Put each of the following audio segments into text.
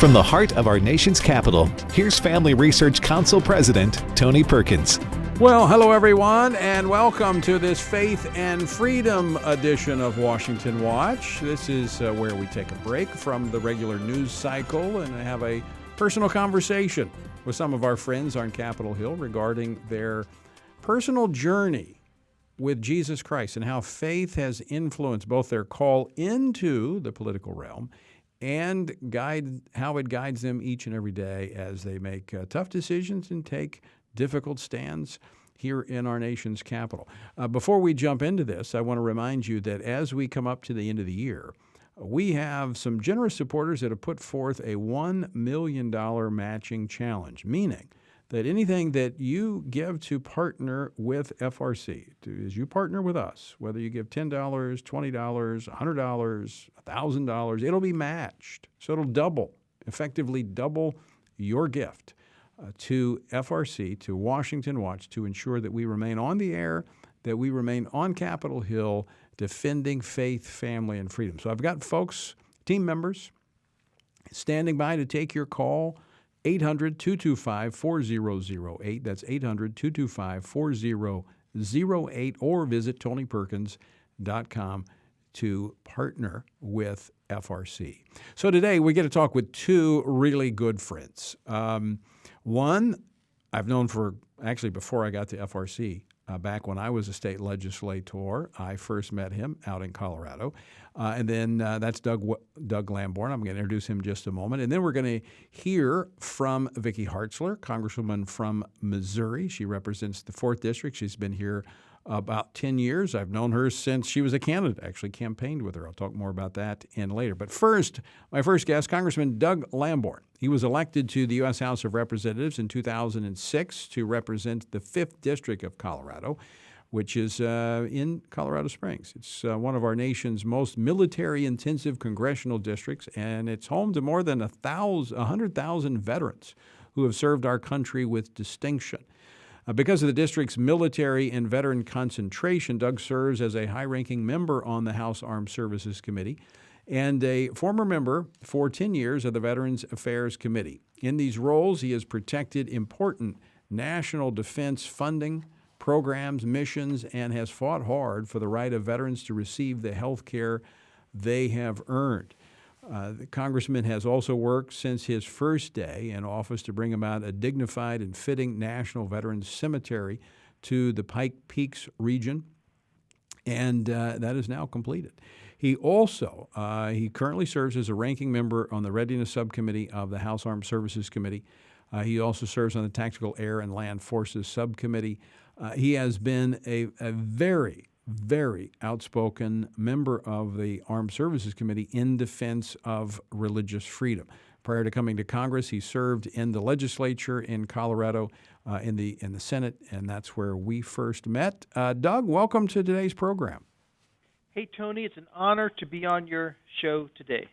From the heart of our nation's capital, here's Family Research Council President Tony Perkins. Well, hello everyone, and welcome to this Faith and Freedom edition of Washington Watch. This is where we take a break from the regular news cycle and have a personal conversation with some of our friends on Capitol Hill regarding their personal journey with Jesus Christ and how faith has influenced both their call into the political realm and how it guides them each and every day as they make tough decisions and take difficult stands here in our nation's capital. Before we jump into this, I want to remind you that as we come up to the end of the year, we have some generous supporters that have put forth a $1 million matching challenge, meaning that anything that you give to partner with FRC, as you partner with us, whether you give $10, $20, $100, $1,000, it'll be matched. So it'll effectively double your gift to FRC, to Washington Watch, to ensure that we remain on the air, that we remain on Capitol Hill, defending faith, family, and freedom. So I've got folks, team members, standing by to take your call. 800-225-4008. That's 800-225-4008, or visit TonyPerkins.com to partner with FRC. So today we get to talk with two really good friends. One I've known before I got to FRC. Back when I was a state legislator, I first met him out in Colorado. And then that's Doug Lamborn. I'm going to introduce him in just a moment. And then we're going to hear from Vicki Hartzler, Congresswoman from Missouri. She represents the 4th District. She's been here about 10 years. I've known her since she was a candidate, actually campaigned with her. I'll talk more about that later. But first, my first guest, Congressman Doug Lamborn. He was elected to the U.S. House of Representatives in 2006 to represent the 5th District of Colorado, which is in Colorado Springs. It's one of our nation's most military-intensive congressional districts, and it's home to more than 100,000 veterans who have served our country with distinction. Because of the district's military and veteran concentration, Doug serves as a high-ranking member on the House Armed Services Committee and a former member for 10 years of the Veterans Affairs Committee. In these roles, he has protected important national defense funding, programs, missions, and has fought hard for the right of veterans to receive the health care they have earned. The congressman has also worked since his first day in office to bring about a dignified and fitting national veterans cemetery to the Pike Peaks region, and that is now completed. He currently serves as a ranking member on the Readiness Subcommittee of the House Armed Services Committee. He also serves on the Tactical Air and Land Forces Subcommittee. He has been a very, very outspoken member of the Armed Services Committee in defense of religious freedom. Prior to coming to Congress, he served in the legislature in Colorado, in the Senate, and that's where we first met. Doug, welcome to today's program. Hey, Tony, it's an honor to be on your show today.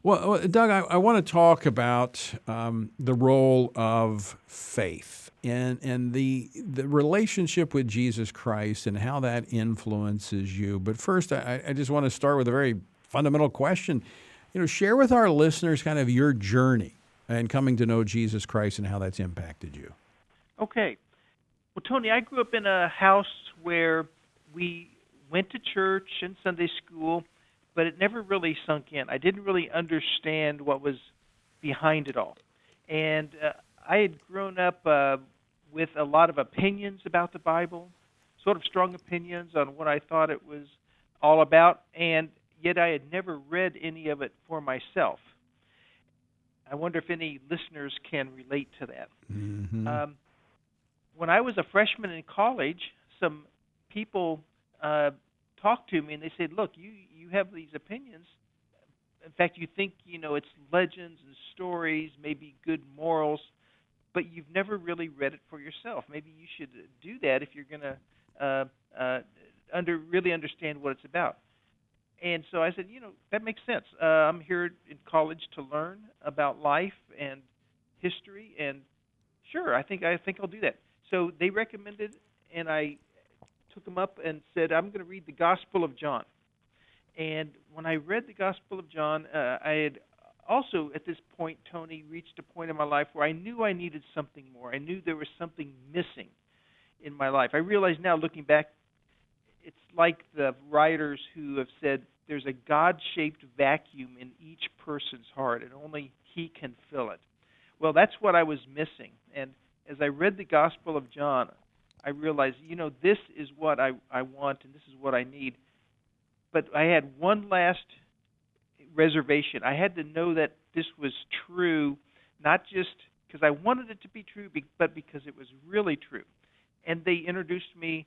Well, Doug, I want to talk about the role of faith and the relationship with Jesus Christ and how that influences you. But first, I just want to start with a very fundamental question. Share with our listeners kind of your journey in coming to know Jesus Christ and how that's impacted you. Okay. Well, Tony, I grew up in a house where we went to church and Sunday school, but it never really sunk in. I didn't really understand what was behind it all. And I had grown up with a lot of opinions about the Bible, sort of strong opinions on what I thought it was all about, and yet I had never read any of it for myself. I wonder if any listeners can relate to that. Mm-hmm. When I was a freshman in college, some people talked to me and they said, look, you have these opinions. In fact, you think, it's legends and stories, maybe good morals, but you've never really read it for yourself. Maybe you should do that if you're going to really understand what it's about. And so I said, that makes sense. I'm here in college to learn about life and history, and sure, I think I'll do that. So they recommended, and I took them up and said, I'm going to read the Gospel of John. And when I read the Gospel of John, I had also at this point, Tony, reached a point in my life where I knew I needed something more. I knew there was something missing in my life. I realize now, looking back, it's like the writers who have said there's a God-shaped vacuum in each person's heart, and only He can fill it. Well, that's what I was missing. And as I read the Gospel of John, I realized, this is what I want and this is what I need. But I had one last reservation. I had to know that this was true, not just because I wanted it to be true, but because it was really true. And they introduced me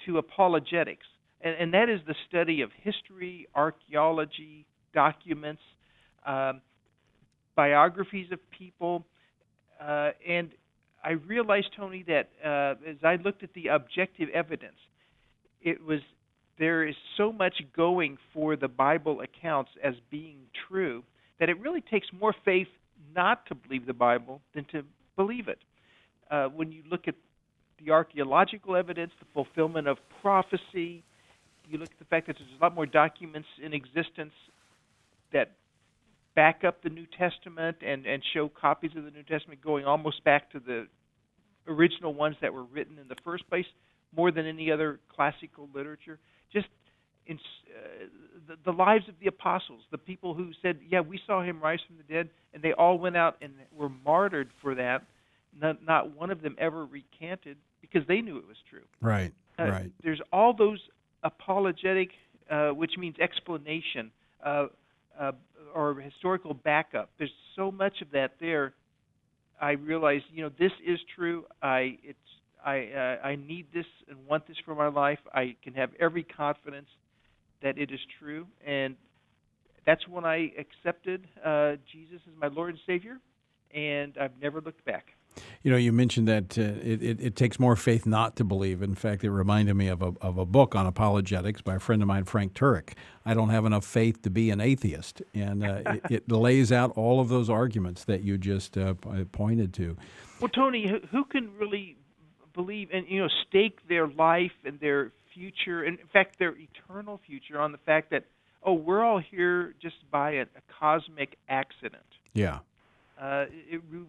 to apologetics. And that is the study of history, archaeology, documents, biographies of people. And I realized, Tony, that as I looked at the objective evidence, there is so much going for the Bible accounts as being true that it really takes more faith not to believe the Bible than to believe it. When you look at the archaeological evidence, the fulfillment of prophecy, you look at the fact that there's a lot more documents in existence that back up the New Testament and show copies of the New Testament going almost back to the original ones that were written in the first place, more than any other classical literature. Just in the lives of the apostles, the people who said, yeah, we saw him rise from the dead, and they all went out and were martyred for that. Not one of them ever recanted because they knew it was true. Right, right. There's all those apologetic, which means explanation, or historical backup. There's so much of that there. I realized, this is true. I need this and want this for my life. I can have every confidence that it is true, and that's when I accepted Jesus as my Lord and Savior, and I've never looked back. You mentioned that it takes more faith not to believe. In fact, it reminded me of a book on apologetics by a friend of mine, Frank Turek. I don't have enough faith to be an atheist, and it lays out all of those arguments that you just pointed to. Well, Tony, who can really believe and stake their life and their future, and in fact their eternal future, on the fact that we're all here just by a cosmic accident? Yeah.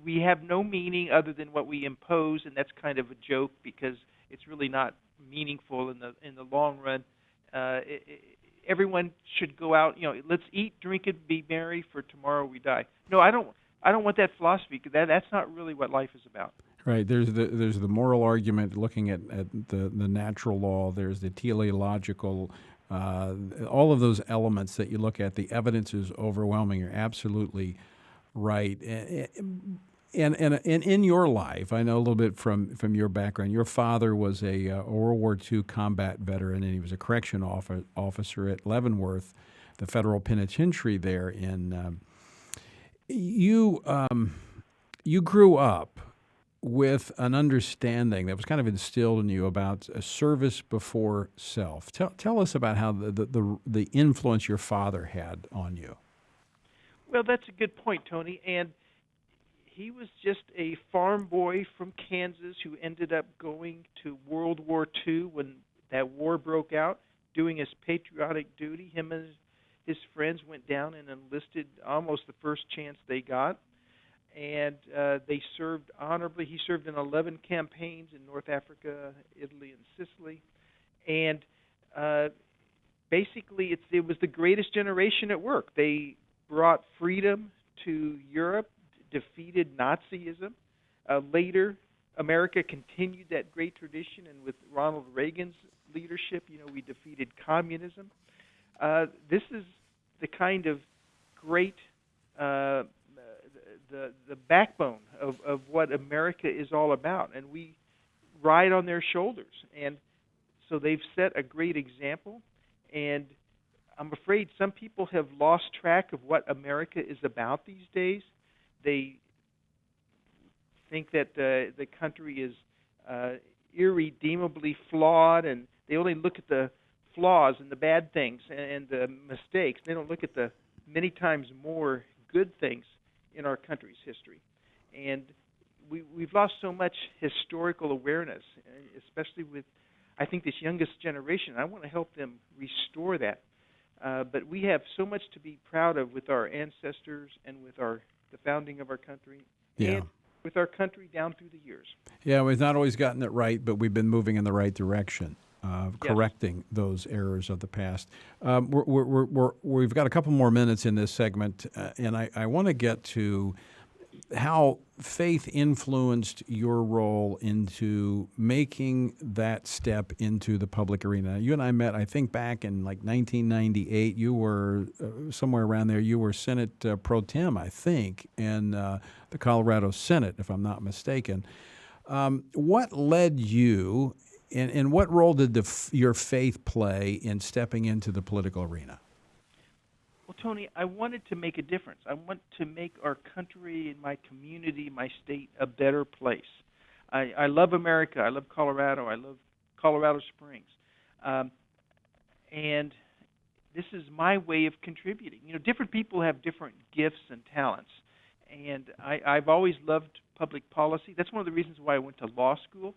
We have no meaning other than what we impose, and that's kind of a joke because it's really not meaningful in the long run. Everyone should go out. Let's eat, drink, and be merry, for tomorrow we die. No, I don't want that philosophy, because that's not really what life is about. Right. There's the moral argument looking at the natural law. There's the teleological. All of those elements that you look at, the evidence is overwhelming. You're absolutely right. And in your life, I know a little bit from your background. Your father was a World War II combat veteran, and he was a correction officer at Leavenworth, the federal penitentiary there. You grew up with an understanding that was kind of instilled in you about a service before self. Tell us about how the influence your father had on you. Well, that's a good point, Tony. And he was just a farm boy from Kansas who ended up going to World War II when that war broke out, doing his patriotic duty. Him and his friends went down and enlisted almost the first chance they got. And they served honorably. He served in 11 campaigns in North Africa, Italy, and Sicily. And basically, it was the greatest generation at work. They brought freedom to Europe, defeated Nazism. Later, America continued that great tradition, and with Ronald Reagan's leadership, we defeated communism. This is the kind of great the backbone of what America is all about, and we ride on their shoulders. And so they've set a great example, and I'm afraid some people have lost track of what America is about these days. They think that the country is irredeemably flawed, and they only look at the flaws and the bad things and the mistakes. They don't look at the many times more good things in our country's history. And we've lost so much historical awareness, especially with, I think, this youngest generation. I want to help them restore that. But we have so much to be proud of with our ancestors and with the founding of our country, Yeah. and with our country down through the years. Yeah, we've not always gotten it right, but we've been moving in the right direction, correcting those errors of the past. We've got a couple more minutes in this segment, and I want to get to how faith influenced your role into making that step into the public arena. You and I met, I think, back in like 1998. You were somewhere around there. You were Senate Pro Tem, I think, in the Colorado Senate, if I'm not mistaken. What led you, and what role did your faith play in stepping into the political arena? Well, Tony, I wanted to make a difference. I want to make our country and my community, my state, a better place. I love America. I love Colorado. I love Colorado Springs. And this is my way of contributing. You know, different people have different gifts and talents. And I've always loved public policy. That's one of the reasons why I went to law school,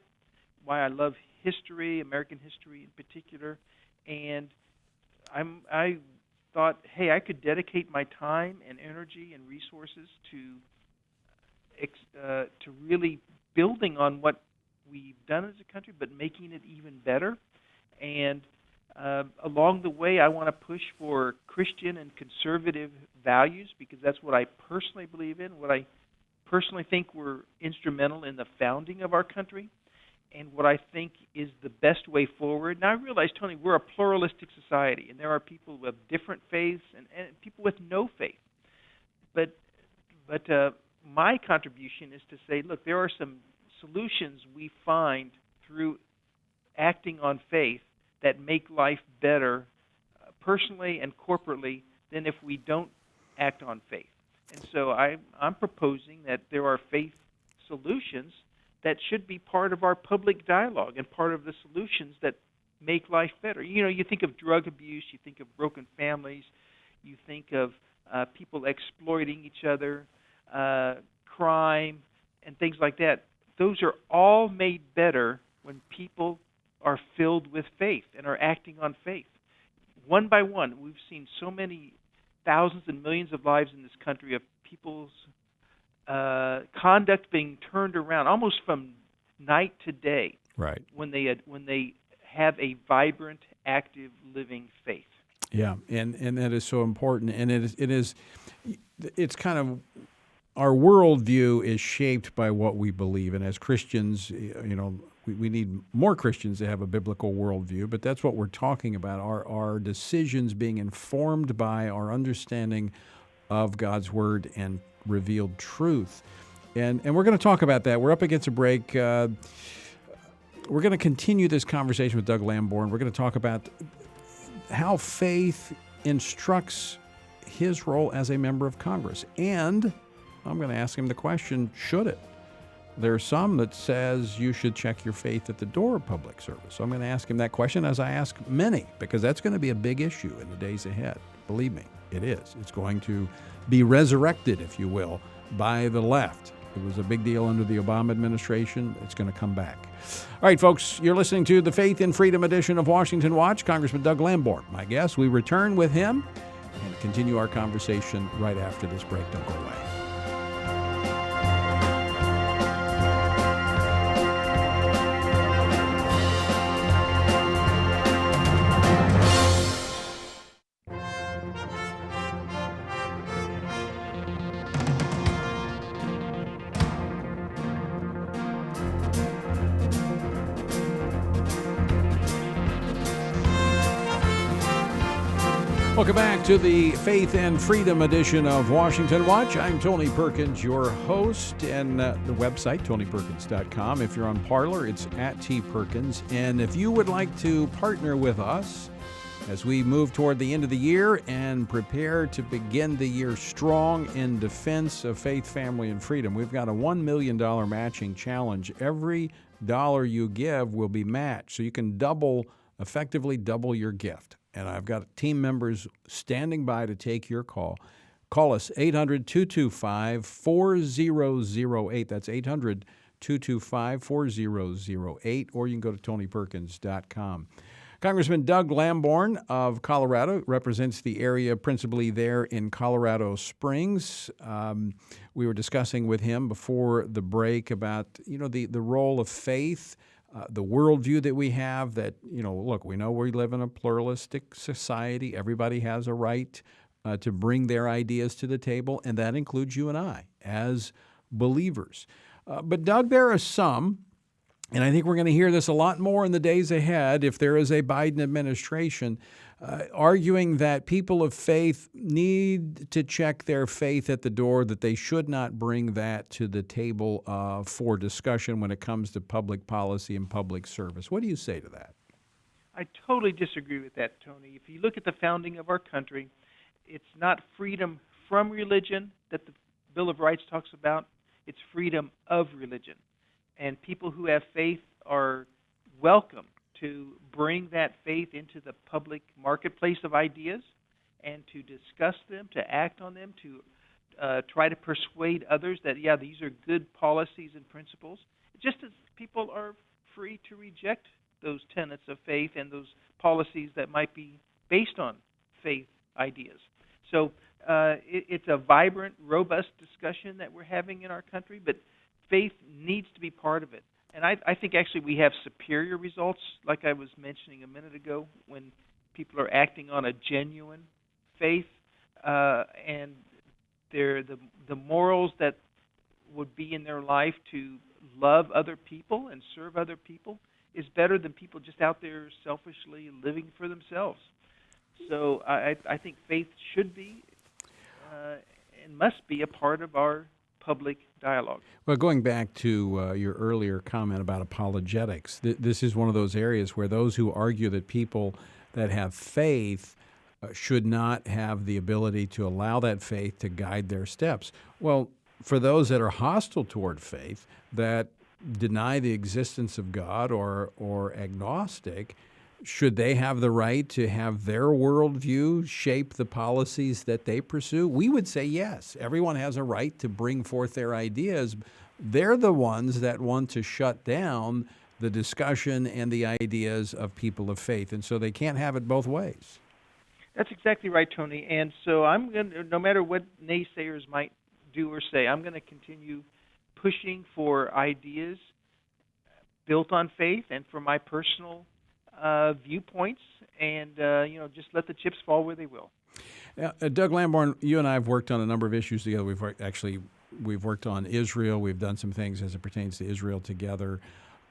why I love history, American history in particular. And I thought, hey, I could dedicate my time and energy and resources to really building on what we've done as a country, but making it even better. And along the way, I want to push for Christian and conservative values, because that's what I personally believe in, what I personally think were instrumental in the founding of our country, and what I think is the best way forward. Now, I realize, Tony, we're a pluralistic society, and there are people with different faiths and people with no faith. But my contribution is to say, look, there are some solutions we find through acting on faith that make life better personally and corporately than if we don't act on faith. And so I'm proposing that there are faith solutions that should be part of our public dialogue and part of the solutions that make life better. You know, you think of drug abuse, you think of broken families, you think of people exploiting each other, crime, and things like that. Those are all made better when people are filled with faith and are acting on faith. One by one, we've seen so many thousands and millions of lives in this country of people's conduct being turned around almost from night to day. Right. When they have a vibrant, active, living faith. Yeah, and that is so important. And it's kind of, our worldview is shaped by what we believe. And as Christians, you know, we need more Christians to have a biblical worldview, but that's what we're talking about, our decisions being informed by our understanding of God's Word and revealed truth. And we're going to talk about that. We're up against a break. We're going to continue this conversation with Doug Lamborn. We're going to talk about how faith instructs his role as a member of Congress. And I'm going to ask him the question, should it? There are some that says you should check your faith at the door of public service. So I'm going to ask him that question, as I ask many, because that's going to be a big issue in the days ahead. Believe me, it is. It's going to be resurrected, if you will, by the left. It was a big deal under the Obama administration. It's going to come back. All right, folks, you're listening to the Faith and Freedom edition of Washington Watch. Congressman Doug Lamborn, my guest. We return with him and continue our conversation right after this break. Don't go away. Welcome back to the Faith and Freedom edition of Washington Watch. I'm Tony Perkins, your host, and the website, tonyperkins.com. If you're on Parler, it's @tperkins. And if you would like to partner with us as we move toward the end of the year and prepare to begin the year strong in defense of faith, family, and freedom, we've got a $1 million matching challenge. Every dollar you give will be matched, so you can effectively double your gift. And I've got team members standing by to take your call. Call us, 800-225-4008. That's 800-225-4008. Or you can go to tonyperkins.com. Congressman Doug Lamborn of Colorado represents the area principally there in Colorado Springs. We were discussing with him before the break about, the role of faith, the worldview that we have that, look, we know we live in a pluralistic society. Everybody has a right to bring their ideas to the table, and that includes you and I as believers. But Doug, there are some, and I think we're going to hear this a lot more in the days ahead if there is a Biden administration, arguing that people of faith need to check their faith at the door, that they should not bring that to the table for discussion when it comes to public policy and public service. What do you say to that? I totally disagree with that, Tony. If you look at the founding of our country, it's not freedom from religion that the Bill of Rights talks about. It's freedom of religion. And people who have faith are welcome to bring that faith into the public marketplace of ideas and to discuss them, to act on them, to try to persuade others that, these are good policies and principles, just as people are free to reject those tenets of faith and those policies that might be based on faith ideas. So it's a vibrant, robust discussion that we're having in our country, but faith needs to be part of it. And I think actually we have superior results, like I was mentioning a minute ago, when people are acting on a genuine faith, and the morals that would be in their life to love other people and serve other people is better than people just out there selfishly living for themselves. So I think faith should be and must be a part of our public dialogue. Well, going back to your earlier comment about apologetics, this is one of those areas where those who argue that people that have faith should not have the ability to allow that faith to guide their steps. Well, for those that are hostile toward faith, that deny the existence of God or agnostic, should they have the right to have their worldview shape the policies that they pursue? We would say yes. Everyone has a right to bring forth their ideas. They're the ones that want to shut down the discussion and the ideas of people of faith, and so they can't have it both ways. That's exactly right, Tony. And so I'm going to, no matter what naysayers might do or say, I'm going to continue pushing for ideas built on faith and for my personal viewpoints, and just let the chips fall where they will. Doug Lamborn, you and I have worked on a number of issues together. We've worked on Israel. We've done some things as it pertains to Israel together.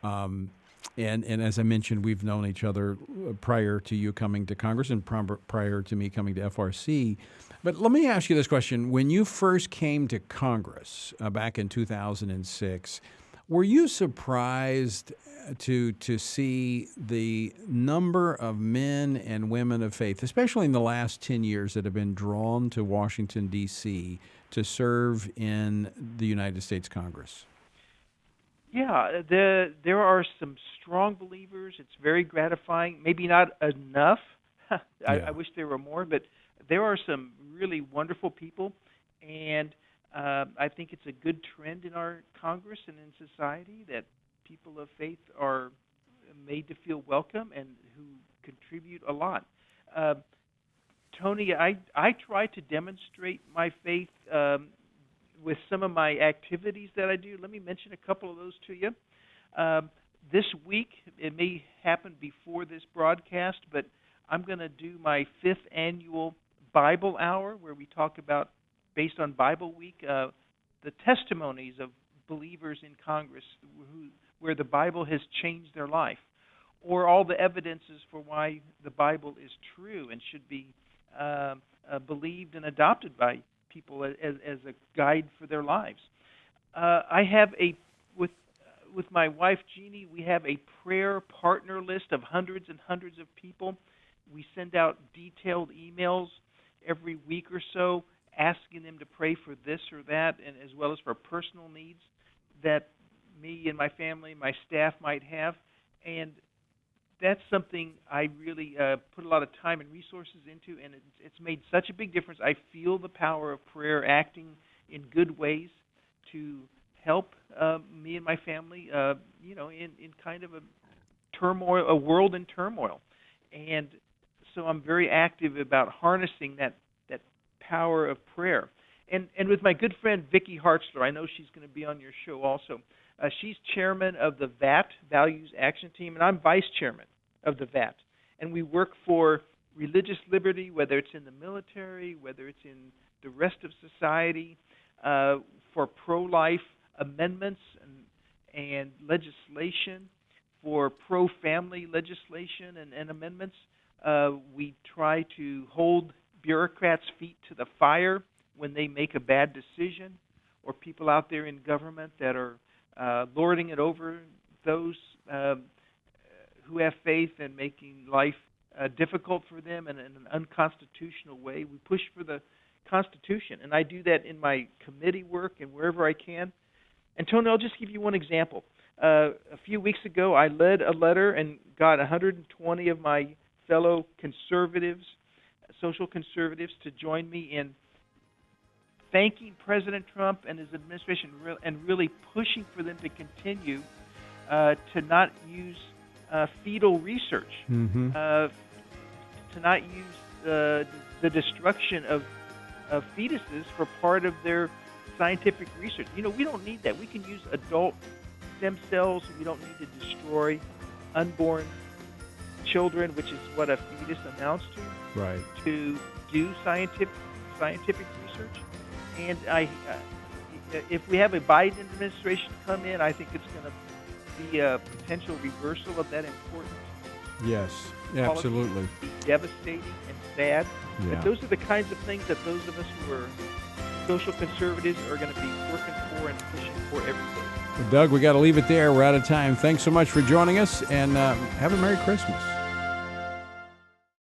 And as I mentioned, we've known each other prior to you coming to Congress and prior to me coming to FRC. But let me ask you this question. When you first came to Congress back in 2006, were you surprised to see the number of men and women of faith, especially in the last 10 years, that have been drawn to Washington, D.C. to serve in the United States Congress? Yeah, there are some strong believers. It's very gratifying. Maybe not enough. I wish there were more, but there are some really wonderful people, and I think it's a good trend in our Congress and in society that people of faith are made to feel welcome and who contribute a lot. Tony, I try to demonstrate my faith with some of my activities that I do. Let me mention a couple of those to you. This week, it may happen before this broadcast, but I'm going to do my 5th annual Bible Hour, where we talk about, based on Bible Week, the testimonies of believers in Congress where the Bible has changed their life, or all the evidences for why the Bible is true and should be believed and adopted by people as a guide for their lives. I have with my wife Jeannie, we have a prayer partner list of hundreds and hundreds of people. We send out detailed emails every week or so, asking them to pray for this or that, and as well as for personal needs that me and my family, my staff might have. And that's something I really put a lot of time and resources into, and it's made such a big difference. I feel the power of prayer acting in good ways to help me and my family, in kind of a world in turmoil. And so I'm very active about harnessing that power of prayer. And with my good friend Vicki Hartzler, I know she's going to be on your show also. She's chairman of the VAT, Values Action Team, and I'm vice chairman of the VAT. And we work for religious liberty, whether it's in the military, whether it's in the rest of society, for pro-life amendments and legislation, for pro-family legislation and amendments. We try to hold bureaucrats' feet to the fire when they make a bad decision, or people out there in government that are lording it over those who have faith and making life difficult for them in an unconstitutional way. We push for the Constitution, and I do that in my committee work and wherever I can. And Tony, I'll just give you one example. A few weeks ago, I led a letter and got 120 of my fellow conservatives, social conservatives, to join me in thanking President Trump and his administration and really pushing for them to continue to not use fetal research, to not use the destruction of fetuses for part of their scientific research. You know, we don't need that. We can use adult stem cells. We don't need to destroy unborn children, which is what a fetus amounts to. Right. To do scientific research. And if we have a Biden administration come in, I think it's going to be a potential reversal of that important Yes, absolutely. It'd be devastating and sad. Yeah. But those are the kinds of things that those of us who are social conservatives are going to be working for and pushing for every day. Well, Doug, we got to leave it there. We're out of time. Thanks so much for joining us, and have a Merry Christmas.